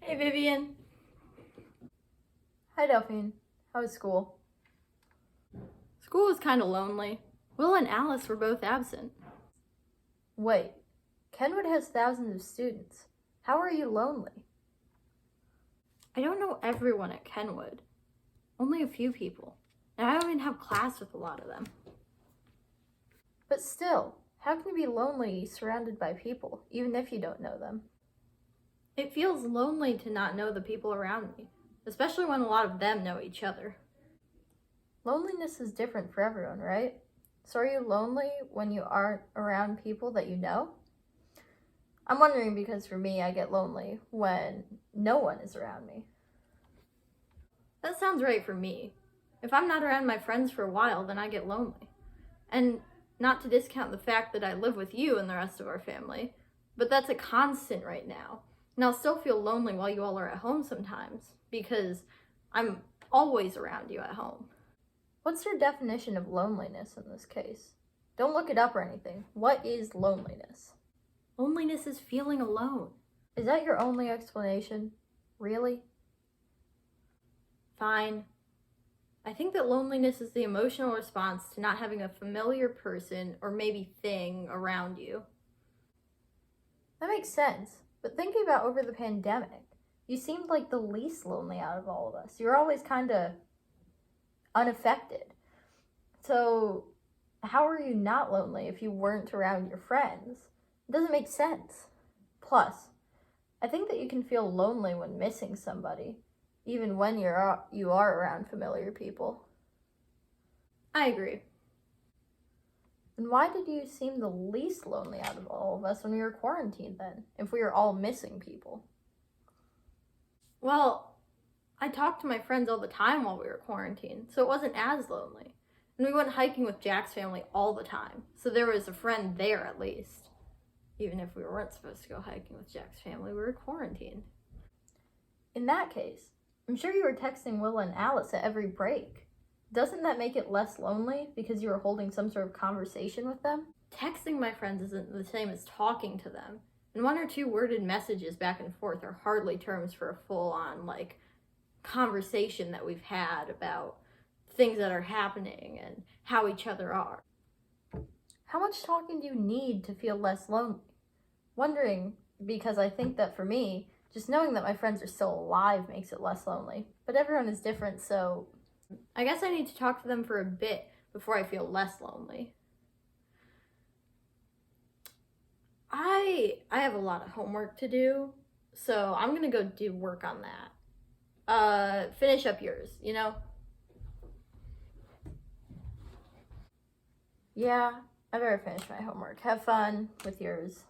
Hey, Vivian. Hi, Delphine. How was school? School was kind of lonely. Will and Alice were both absent. Wait, Kenwood has thousands of students. How are you lonely? I don't know everyone at Kenwood. Only a few people. And I don't even have class with a lot of them. But still, how can you be lonely surrounded by people, even if you don't know them? It feels lonely to not know the people around me, especially when a lot of them know each other. Loneliness is different for everyone, right? So are you lonely when you aren't around people that you know? I'm wondering because for me, I get lonely when no one is around me. That sounds right for me. If I'm not around my friends for a while, then I get lonely. And not to discount the fact that I live with you and the rest of our family, but that's a constant right now. And I'll still feel lonely while you all are at home sometimes, because I'm always around you at home. What's your definition of loneliness in this case? Don't look it up or anything. What is loneliness? Loneliness is feeling alone. Is that your only explanation? Really? Fine. I think that loneliness is the emotional response to not having a familiar person or maybe thing around you. That makes sense. But thinking about over the pandemic, you seemed like the least lonely out of all of us. You were always kind of unaffected. So, how are you not lonely if you weren't around your friends? It doesn't make sense. Plus, I think that you can feel lonely when missing somebody, even when you are around familiar people. I agree. Then why did you seem the least lonely out of all of us when we were quarantined then, if we were all missing people? Well, I talked to my friends all the time while we were quarantined, so it wasn't as lonely. And we went hiking with Jack's family all the time, so there was a friend there at least. Even if we weren't supposed to go hiking with Jack's family, we were quarantined. In that case, I'm sure you were texting Willa and Alice at every break. Doesn't that make it less lonely because you were holding some sort of conversation with them? Texting my friends isn't the same as talking to them. And one or two worded messages back and forth are hardly terms for a full-on, conversation that we've had about things that are happening and how each other are. How much talking do you need to feel less lonely? Wondering, because I think that for me, just knowing that my friends are still alive makes it less lonely. But everyone is different, so I guess I need to talk to them for a bit before I feel less lonely. I have a lot of homework to do, so I'm gonna go do work on that. Finish up yours, yeah, I better finish my homework. Have fun with yours.